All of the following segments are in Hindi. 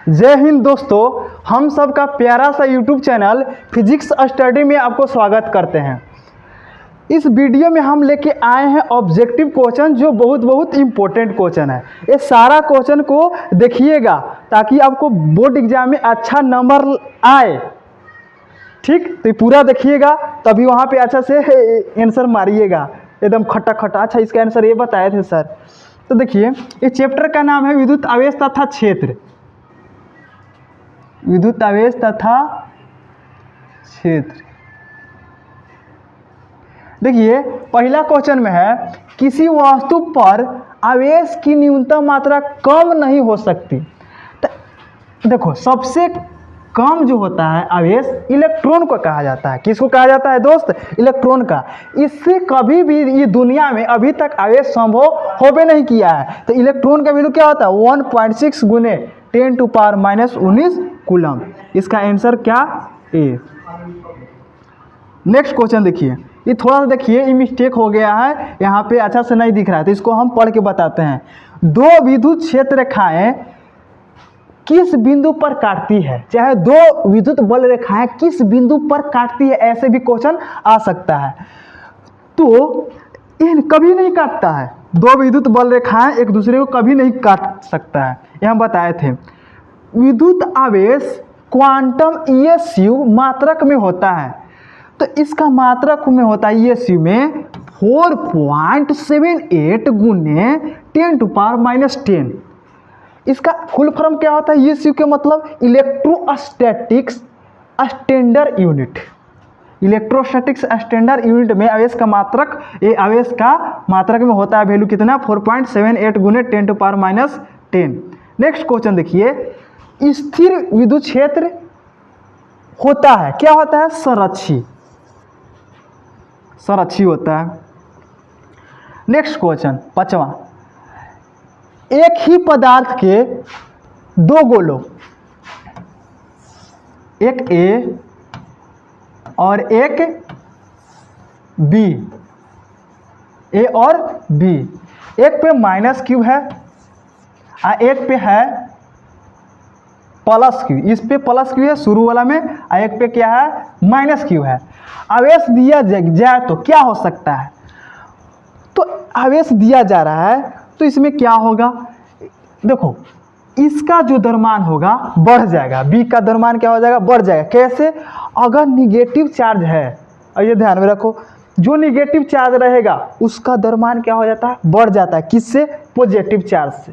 जय हिंद दोस्तों, हम सब का प्यारा सा यूट्यूब चैनल फिजिक्स स्टडी में आपको स्वागत करते हैं। इस वीडियो में हम लेके आए हैं ऑब्जेक्टिव क्वेश्चन जो बहुत इम्पोर्टेंट क्वेश्चन है। ये सारा क्वेश्चन को देखिएगा ताकि आपको बोर्ड एग्जाम में अच्छा नंबर आए। ठीक, तो ये पूरा देखिएगा तभी वहाँ पे अच्छा से आंसर मारिएगा, एकदम खट्टा खट्टा। अच्छा, इसका आंसर ये बताए थे सर। तो देखिए, इस चैप्टर का नाम है विद्युत आवेश तथा क्षेत्र। विद्युत आवेश तथा क्षेत्र। देखिए, पहला क्वेश्चन में है किसी वस्तु पर आवेश की न्यूनतम मात्रा कम नहीं हो सकती। तो देखो, सबसे कम जो होता है आवेश इलेक्ट्रॉन को कहा जाता है। किसको कहा जाता है दोस्त? इलेक्ट्रॉन का। इससे कभी भी ये दुनिया में अभी तक आवेश संभव होबे नहीं किया है। तो इलेक्ट्रॉन का वैल्यू क्या होता है? 1.6 गुने 10⁻⁻19 कूलम। इसका आंसर क्या? ए। नेक्स्ट क्वेश्चन देखिए, ये थोड़ा सा देखिए, ये मिस्टेक हो गया है, यहाँ पे अच्छा से नहीं दिख रहा है, तो इसको हम पढ़ के बताते हैं। दो विद्युत क्षेत्र रेखाएं किस बिंदु पर काटती है? चाहे दो विद्युत बल रेखाएं किस बिंदु पर काटती है, ऐसे भी क्वेश्चन आ सकता है। तो इन कभी नहीं काटता है, दो विद्युत बल रेखाएं एक दूसरे को कभी नहीं काट सकता है, ये हम बताए थे। विद्युत आवेश क्वांटम ईएसयू मात्रक में होता है। तो इसका मात्रक में होता है ईएसयू में 4.78 गुने 10⁻⁻10। इसका फुल फॉर्म क्या होता है? ईएसयू के मतलब electrostatics standard unit. Electrostatics standard unit में आवेश का मात्रक, ये आवेश का मात्रक में होता है वैल्यू कितना? 4.78 गुने 10⁻⁻10। नेक्स्ट क्वेश्चन देखिए, स्थिर विद्युत क्षेत्र होता है, क्या होता है? संरक्षी होता है। नेक्स्ट क्वेश्चन पांचवा, एक ही पदार्थ के दो गोलों, एक ए और एक बी, ए और बी, एक पे माइनस क्यू है और एक पे है प्लस क्यू। इस पे प्लस क्यू है शुरू वाला में, और एक पे क्या है? माइनस क्यू है। आवेश दिया जाए तो क्या हो सकता है? तो आवेश दिया जा रहा है तो इसमें क्या होगा? देखो, इसका जो द्रव्यमान होगा बढ़ जाएगा, बी का द्रव्यमान क्या हो जाएगा? बढ़ जाएगा। कैसे? अगर निगेटिव चार्ज है, और ये ध्यान में रखो, जो निगेटिव चार्ज रहेगा उसका द्रव्यमान क्या हो जाता है? बढ़ जाता है। किससे? पॉजिटिव चार्ज से।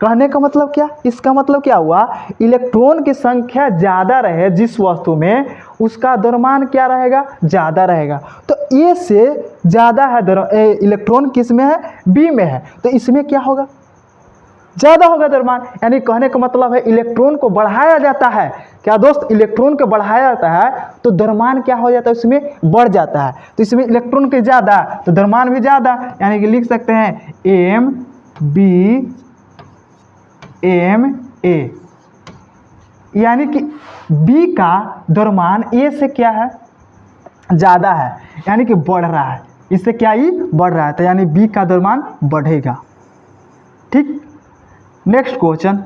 कहने का मतलब क्या? इसका मतलब क्या हुआ? इलेक्ट्रॉन की संख्या ज़्यादा रहे जिस वस्तु में, उसका द्रव्यमान क्या रहेगा? ज़्यादा रहेगा। तो ए से ज़्यादा है इलेक्ट्रॉन किस में है? बी में है, तो इसमें क्या होगा? ज़्यादा होगा द्रव्यमान। यानी कहने का मतलब है इलेक्ट्रॉन को बढ़ाया जाता है। क्या दोस्त? इलेक्ट्रॉन को बढ़ाया जाता है तो द्रव्यमान क्या हो जाता है? उसमें बढ़ जाता है। तो इसमें इलेक्ट्रॉन के ज़्यादा तो द्रव्यमान भी ज़्यादा, यानी कि लिख सकते हैं एम बी एम ए, यानी कि बी का द्रव्यमान ए से क्या है? ज़्यादा है, यानी कि बढ़ रहा है। इससे क्या ही बढ़ रहा है, तो यानी बी का द्रव्यमान बढ़ेगा। ठीक। नेक्स्ट क्वेश्चन,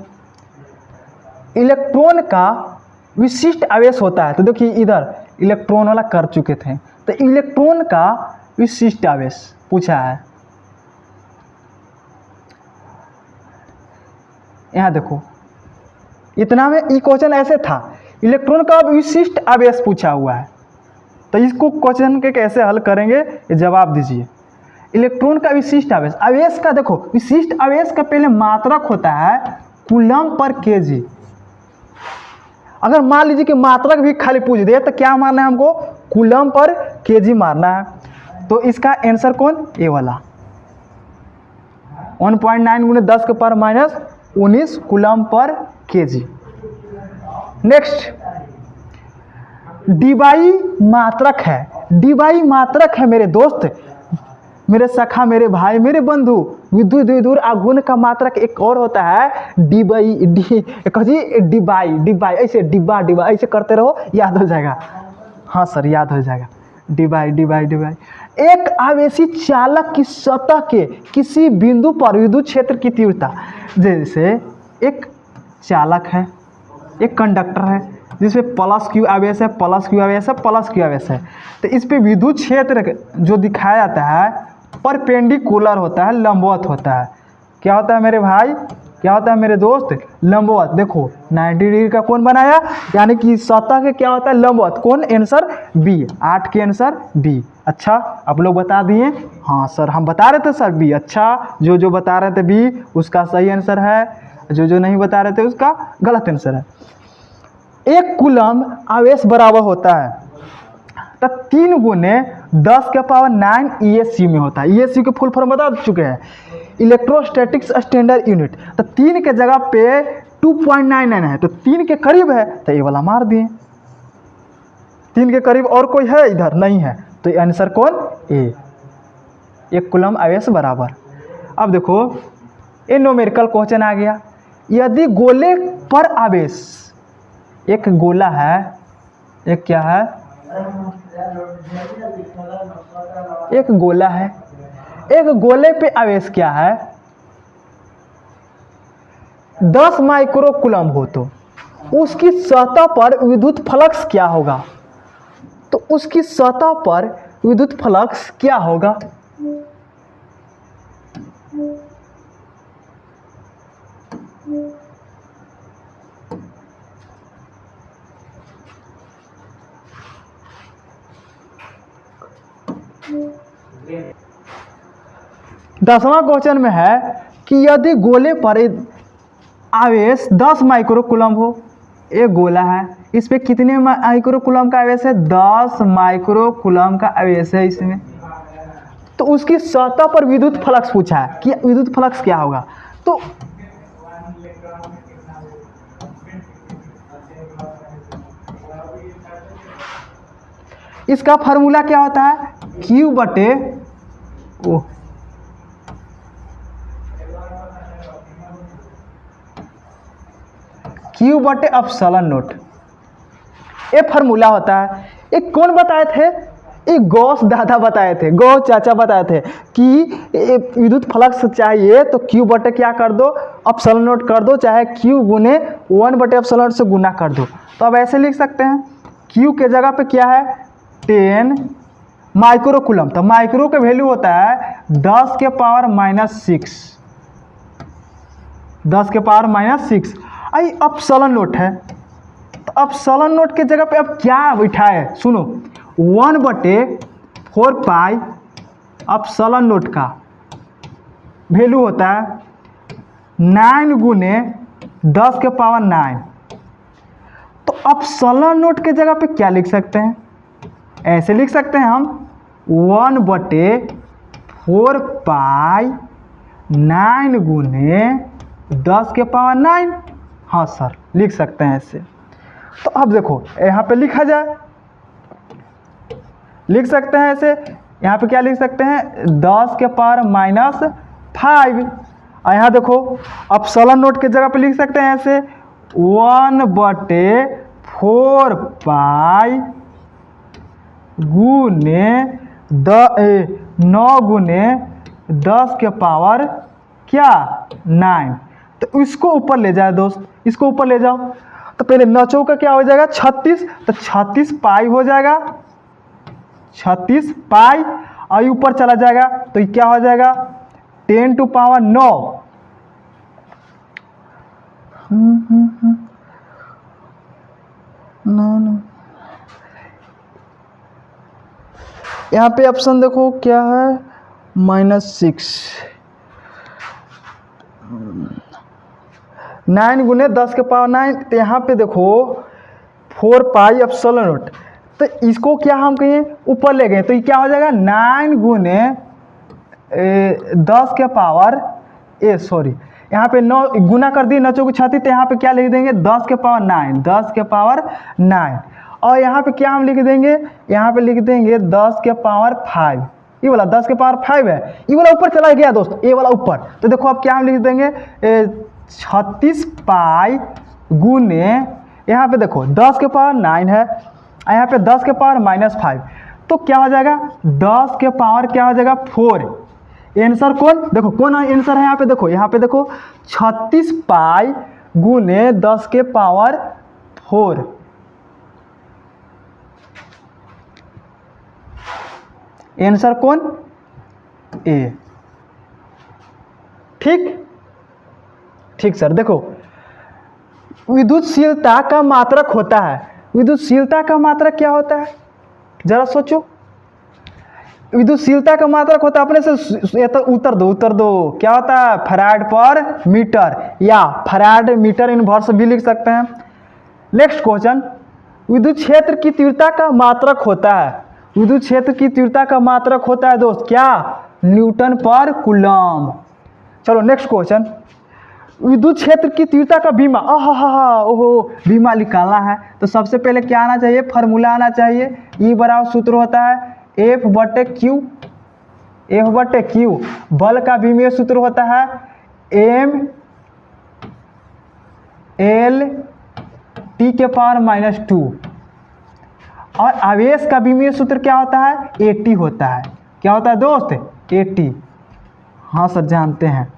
इलेक्ट्रॉन का विशिष्ट आवेश होता है। तो देखिए, इधर इलेक्ट्रॉन वाला कर चुके थे, तो इलेक्ट्रॉन का विशिष्ट आवेश पूछा है। यहाँ देखो, इतना में ये क्वेश्चन ऐसे था, इलेक्ट्रॉन का विशिष्ट आवेश पूछा हुआ है। तो इसको क्वेश्चन के कैसे हल करेंगे, ये जवाब दीजिए। इलेक्ट्रॉन का विशिष्ट आवेश, आवेश का देखो, विशिष्ट आवेश का पहले मात्रक होता है कूलम पर केजी। अगर मान लीजिए कि मात्रक भी खाली पूछ दे तो क्या मारना है हमको? कूलम पर केजी मारना है। तो इसका आंसर कौन? ए वाला 1.9 गुने 10⁻⁻19 coulomb per KG. Next, D Y मात्रक है। डीवाई मात्रक है मेरे दोस्त, मेरे सखा, मेरे भाई, मेरे बंधु। विद्युत द्विध्रुव आघूर्ण का मात्रक एक और होता है डीबाई। डिबाई ऐसे डिब्बा ऐसे करते रहो, याद हो जाएगा। हाँ सर, याद हो जाएगा। डिबाई। एक आवेशी चालक की सतह के किसी बिंदु पर विद्युत क्षेत्र की तीव्रता, जैसे एक चालक है, एक कंडक्टर है जिसमें प्लस क्यू आवेश है, प्लस क्यू आवेश है, प्लस क्यू आवेश है। तो इस पे विद्युत क्षेत्र जो दिखाया जाता है परपेंडिकुलर होता है, लंबवत होता है। क्या होता है मेरे भाई, क्या होता है मेरे दोस्त, लंबवत। देखो 90 डिग्री का कोण बनाया, यानी कि सतह के क्या होता है, लंबवत कोण। आंसर बी, 8 के आंसर बी। अच्छा आप लोग बता दिए, हाँ सर हम बता रहे थे सर बी। अच्छा जो बता रहे थे बी उसका सही आंसर है, जो नहीं बता रहे थे उसका गलत आंसर है। 1 कूलम्ब आवेश बराबर होता है तो 3 गुने 10 के पावर 9 ESU में होता है। ESU के फुल फॉर्म बता चुके हैं, इलेक्ट्रोस्टैटिक्स स्टैंडर्ड यूनिट। तो 3 के जगह पे 2.99 है, तो 3 के करीब है तो ये वाला मार दिए। 3 के करीब और कोई है इधर नहीं है, तो आंसर कौन, ए। 1 कूलम्ब आवेश बराबर। अब देखो ये न्यूमेरिकल क्वेश्चन आ गया। यदि गोले पर आवेश, एक गोला है, एक क्या है, एक गोला है, एक गोले पे आवेश क्या है 10 माइक्रो कूलम्ब हो, तो उसकी सतह पर विद्युत फ्लक्स क्या होगा, तो उसकी सतह पर विद्युत फ्लक्स क्या होगा। दसवां क्वेश्चन में है कि यदि गोले पर आवेश 10 माइक्रो कूलम्ब हो, एक गोला है, इस पे कितने माइक्रो कूलम्ब का आवेश है, 10 माइक्रो कूलम्ब का आवेश है इसमें, तो उसकी सतह पर विद्युत फ्लक्स पूछा है कि विद्युत फ्लक्स क्या होगा। तो इसका फार्मूला क्या होता है, Q बटे ओ Q बटे एप्सिलॉन नॉट, ये फार्मूला होता है। एक कौन बताए थे, एक गॉस दादा बताए थे, गॉस चाचा बताए थे कि विद्युत फ्लक्स चाहिए तो Q बटे क्या कर दो, एप्सिलॉन नॉट कर दो, चाहे Q गुने 1 बटे एप्सिलॉन नॉट से गुना कर दो। तो अब ऐसे लिख सकते हैं, Q के जगह पे क्या है 10 माइक्रो कूलम्ब, तो माइक्रो का वैल्यू होता है 10 के पावर -6, 10 के पावर -6। आई एप्सिलॉन नॉट है, तो एप्सिलॉन नॉट के जगह पे अब क्या बिठाए, सुनो 1 बटे 4 पाई एप्सिलॉन नॉट का वैल्यू होता है 9 गुने 10 के पावर 9। तो एप्सिलॉन नॉट के जगह पे क्या लिख सकते हैं, ऐसे लिख सकते हैं हम 1 बटे 4 पाई 9 गुने 10 के पावर 9। हाँ सर लिख सकते हैं ऐसे। तो अब देखो यहाँ पे लिखा जाए, लिख सकते हैं ऐसे, यहाँ पे क्या लिख सकते हैं 10 के पावर -5। और यहाँ देखो एप्सिलॉन नॉट के जगह पे लिख सकते हैं ऐसे 1 बटे 4 पाई गुने 9 गुने 10 के पावर क्या 9। तो इसको ऊपर ले जाए दोस्त, इसको ऊपर ले जाओ, तो पहले 9 चौका क्या हो जाएगा 36, तो 36 पाई हो जाएगा, 36 पाई, और ऊपर चला जाएगा तो ये क्या हो जाएगा 10 टू पावर 9। यहाँ पे ऑप्शन देखो क्या है -6, 9 गुने 10 के पावर 9। तो यहाँ पे देखो 4 पाई एप्सिलॉन नॉट, तो इसको क्या हम कहें ऊपर ले गए, तो ये क्या हो जाएगा 9 गुने 10 के पावर सॉरी यहाँ पे 9 गुना कर दिए 9 चौकी 36, तो यहाँ पे क्या लिख देंगे 10 के पावर 9, 10 के पावर 9। और यहाँ पे क्या हम लिख देंगे, यहाँ पे लिख देंगे 10 के पावर 5। ये वाला 10 के पावर 5 है, ये वाला ऊपर चला गया दोस्त, ये वाला ऊपर। तो देखो अब क्या हम लिख देंगे 36 पाई गुने, यहाँ पे देखो 10 के पावर 9 है, यहाँ पे 10 के पावर -5, तो क्या हो जाएगा 10 के पावर क्या हो जाएगा 4। आंसर कौन, देखो कौन आंसर है यहाँ पे देखो 36 पाई गुने 10 के पावर 4। आंसर कौन? ए। ठीक सर। देखो, विद्युतशीलता का मात्रक होता है। विद्युतशीलता का मात्रक क्या होता है, जरा सोचो। विद्युतशीलता का मात्रक होता है, अपने से ये तो उत्तर दो, क्या होता है? फैराड पर मीटर, या फैराड मीटर इनवर्स भी लिख सकते हैं। नेक्स्ट क्वेश्चन, विद्युत क्षेत्र की तीव्रता का मात्रक होता है। विद्युत क्षेत्र की तीव्रता का मात्रक होता है दोस्त क्या? न्यूटन पर कूलम। चलो नेक्स्ट क्वेश्चन, विद्युत क्षेत्र की तीव्रता का बीमा, ओहो बीमा निकालना है तो सबसे पहले क्या आना चाहिए? फार्मूला आना चाहिए। ई बराबर सूत्र होता है F बटे क्यू। बल का बीमीय सूत्र होता है M L T के पावर -2, और आवेश का बीमीय सूत्र क्या होता है? AT होता है। क्या होता है दोस्त? AT। हाँ सर जानते हैं।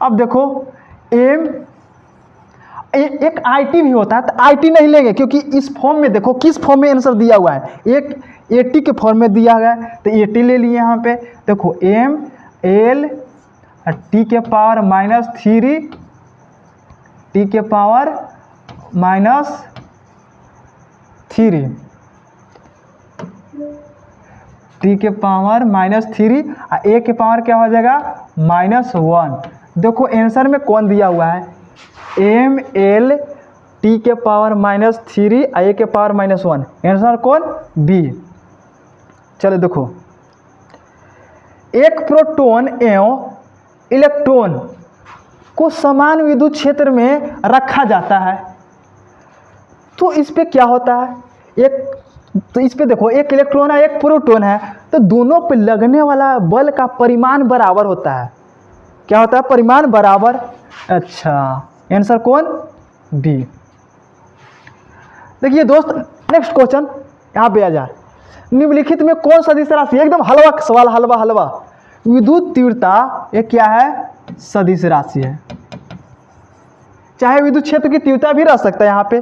अब देखो एक IT भी होता है, तो IT नहीं लेंगे क्योंकि इस फॉर्म में देखो किस फॉर्म में आंसर दिया हुआ है, एक AT के फॉर्म में दिया गया है तो AT ले लिए यहाँ पे। देखो M L T के पावर -3 T के पावर -3 T के पावर -3 और A के पावर क्या हो जाएगा? -1। देखो आंसर में कौन दिया हुआ है? M L T के पावर -3 और A के पावर -1। आंसर कौन? B। चलो देखो, एक प्रोटॉन एवं इलेक्ट्रॉन को समान विद्युत क्षेत्र में रखा जाता है तो इस पे क्या होता है? तो इस पे देखो, एक इलेक्ट्रॉन है एक प्रोटॉन है, तो दोनों पे लगने वाला बल का परिमाण बराबर होता है। क्या होता है? परिमाण बराबर। अच्छा, आंसर कौन? बी। देखिए दोस्त, नेक्स्ट क्वेश्चन यहाँ पे आ जाए, निम्नलिखित में कौन सदिश राशि? एकदम हलवा सवाल, हलवा। विद्युत तीव्रता ये क्या है? सदिश राशि है। चाहे विद्युत क्षेत्र की तीव्रता भी रह सकता है यहाँ पे।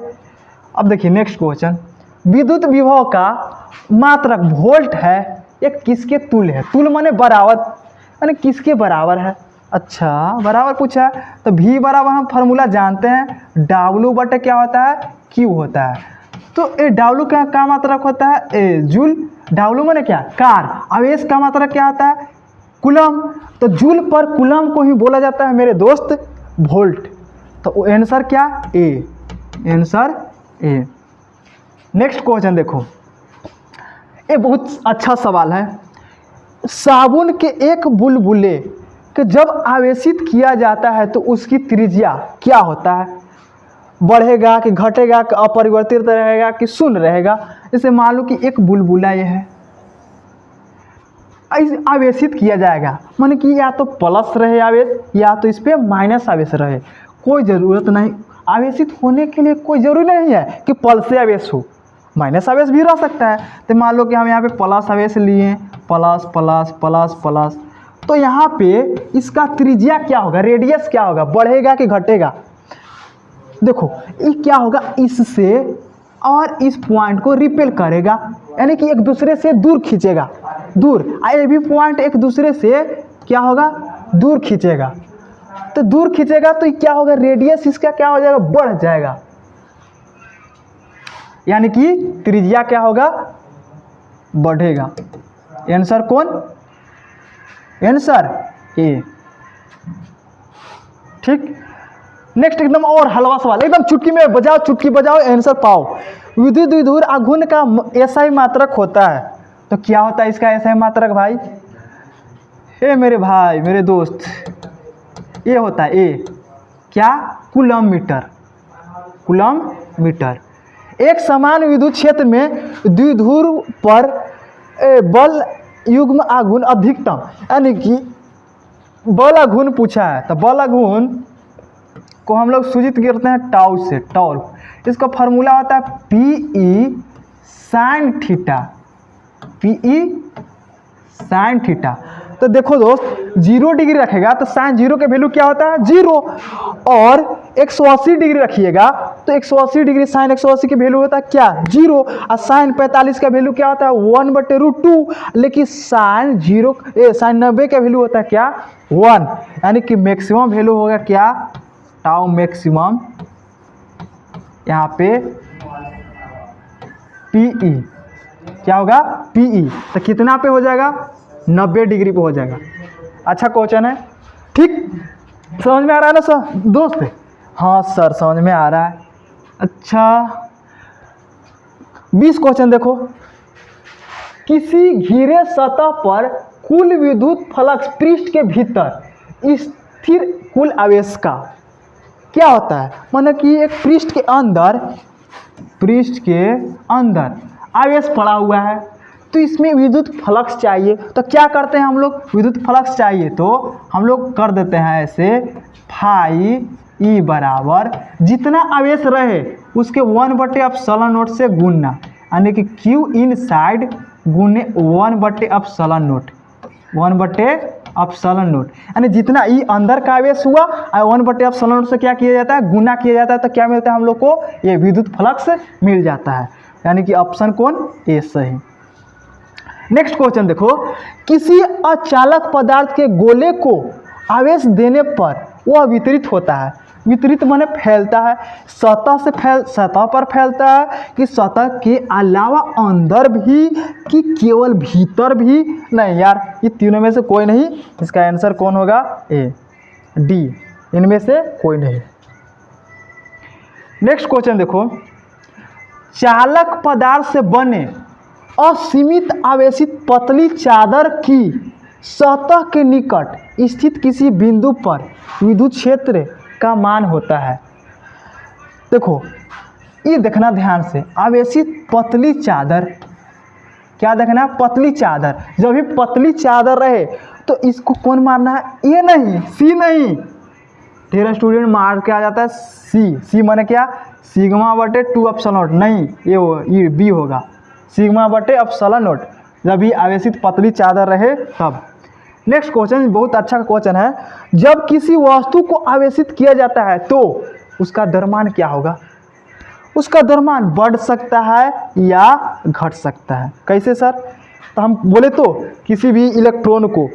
अब देखिए नेक्स्ट क्वेश्चन, विद्युत विभव का मात्रक वोल्ट है, ये किसके तुल्य है? तुल्य माने बराबर, यानी किसके बराबर है? अच्छा, बराबर पूछा है तो V बराबर हम फार्मूला जानते हैं, W बटे क्या होता है? Q होता है। तो ए W का मात्रक होता है जूल। W माने क्या? कार। आवेश का मात्रक क्या होता है? कूलम। तो जूल पर कूलम को ही बोला जाता है मेरे दोस्त वोल्ट। तो आंसर क्या? A. Answer A. Next question देखो, ये बहुत अच्छा सवाल है। साबुन के एक बुलबुले कि जब आवेशित किया जाता है तो उसकी त्रिज्या क्या होता है? बढ़ेगा कि घटेगा कि अपरिवर्तित रहेगा कि शून्य रहेगा? जैसे मान लो कि एक बुलबुला ये है, आवेशित किया जाएगा, माने कि या तो प्लस रहे आवेश या तो इस पर माइनस आवेश रहे। कोई ज़रूरत नहीं, आवेशित होने के लिए कोई ज़रूरी नहीं है कि प्लस से आवेश हो, माइनस आवेश भी रह सकता है। तो मान लो कि हम यहाँ पे प्लस आवेश लिए, प्लस प्लस प्लस प्लस, तो यहाँ पे इसका त्रिज्या क्या होगा? रेडियस क्या होगा? बढ़ेगा कि घटेगा? देखो ये क्या होगा, इससे और इस पॉइंट को रिपेल करेगा, यानी कि एक दूसरे से दूर खींचेगा, दूर। ये भी पॉइंट एक दूसरे से क्या होगा? दूर खींचेगा। तो दूर खींचेगा तो क्या होगा? रेडियस इसका क्या हो जाएगा? बढ़ जाएगा, यानी कि त्रिज्या क्या होगा? बढ़ेगा। आंसर कौन? Answer A. ठीक। नेक्स्ट एकदम और हलवा सवाल, एकदम चुटकी में बजाओ, चुटकी बजाओ, आंसर पाओ। विद्युत विधुर आघूर्ण का एसआई मात्रक होता है, तो क्या होता है इसका एसआई मात्रक भाई? ए मेरे भाई, मेरे दोस्त, ये होता है ए क्या? Coulomb metre. Coulomb metre. एक समान विद्युत क्षेत्र में द्विध्रुव पर बल युग्म आघूर्ण अधिकतम, यानी कि बल आघूर्ण पूछा है तो बल आघूर्ण को हम लोग सूचित करते हैं टाउ से, टॉर्क। इसका फार्मूला होता है PE sin theta, PE sin theta. तो देखो दोस्त 0 डिग्री रखेगा तो साइन 0 के वैल्यू क्या होता है 0, और 180 डिग्री रखिएगा तो 180 डिग्री साइन 180 के वैल्यू होता है क्या 0, और साइन 45 का वैल्यू क्या होता है 1/√2, लेकिन साइन 90 का वैल्यू होता है क्या 1, यानी कि मैक्सिमम वैल्यू होगा क्या टाउ मैक्सिमम, यहाँ पे PE क्या होगा PE, तो कितना पे हो जाएगा 90 डिग्री पे हो जाएगा। अच्छा क्वेश्चन है, ठीक समझ में आ रहा है ना सर दोस्त? हाँ सर समझ में आ रहा है। अच्छा 20 क्वेश्चन देखो, किसी घिरे सतह पर कुल विद्युत फ्लक्स पृष्ठ के भीतर स्थिर कुल आवेश का क्या होता है, माना कि एक पृष्ठ के अंदर आवेश पड़ा हुआ है, तो इसमें विद्युत फ्लक्स चाहिए, तो क्या करते हैं हम लोग, विद्युत फ्लक्स चाहिए तो हम लोग कर देते हैं ऐसे, फाई ई बराबर जितना आवेश रहे उसके 1/ε0 से गुणना, यानी कि Q इनसाइड गुने 1/ε0, 1/ε0, यानी जितना ई अंदर का आवेश हुआ और 1/ε0 से क्या किया जाता है गुना किया जाता है, तो क्या मिलता है हम लोग को ये विद्युत फ्लक्स मिल जाता है, यानी कि ऑप्शन कौन ए सही। नेक्स्ट क्वेश्चन देखो, किसी अचालक पदार्थ के गोले को आवेश देने पर वह वितरित होता है, वितरित माने फैलता है, सतह पर फैलता है कि सतह के अलावा अंदर भी कि केवल भीतर भी, नहीं यार ये तीनों में से कोई नहीं, इसका आंसर कौन होगा ए डी, इनमें से कोई नहीं। नेक्स्ट क्वेश्चन देखो, चालक पदार्थ से बने असीमित आवेशित पतली चादर की सतह के निकट स्थित किसी बिंदु पर विद्युत क्षेत्र का मान होता है। देखो ये देखना ध्यान से, आवेशित पतली चादर, क्या देखना पतली चादर, जब भी पतली चादर रहे तो इसको कौन मारना है, ये नहीं सी नहीं, तेरा स्टूडेंट मार के आ जाता है सी माने क्या σ/2ε0, नहीं ये बी होगा σ/ε0, जब भी आवेशित पतली चादर रहे तब। नेक्स्ट क्वेश्चन बहुत अच्छा क्वेश्चन है, जब किसी वस्तु को आवेशित किया जाता है तो उसका द्रव्यमान क्या होगा, उसका द्रव्यमान बढ़ सकता है या घट सकता है, कैसे सर, तो हम बोले तो किसी भी इलेक्ट्रॉन को,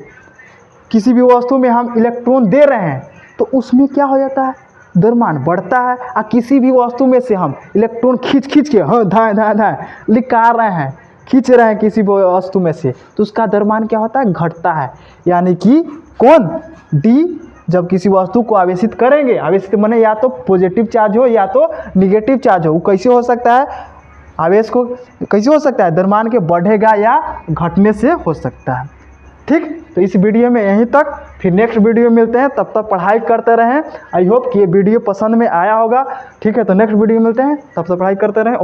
किसी भी वस्तु में हम इलेक्ट्रॉन दे रहे हैं तो उसमें क्या हो जाता है द्रव्यमान बढ़ता है, और किसी भी वस्तु में से हम इलेक्ट्रॉन खींच के हाँ धाए निकाल रहे हैं, खींच रहे हैं किसी भी वस्तु में से, तो उसका द्रव्यमान क्या होता है घटता है, यानी कि कौन डी। जब किसी वस्तु को आवेशित करेंगे, आवेशित माने या तो पॉजिटिव चार्ज हो या तो निगेटिव चार्ज हो, वो कैसे हो सकता है, आवेश को कैसे हो सकता है द्रव्यमान के बढ़ेगा या घटने से हो सकता है। ठीक, तो इस वीडियो में यहीं तक, फिर नेक्स्ट वीडियो मिलते हैं, तब तक पढ़ाई करते रहें। आई होप कि ये वीडियो पसंद में आया होगा। ठीक है, तो नेक्स्ट वीडियो मिलते हैं, तब तक पढ़ाई करते रहें।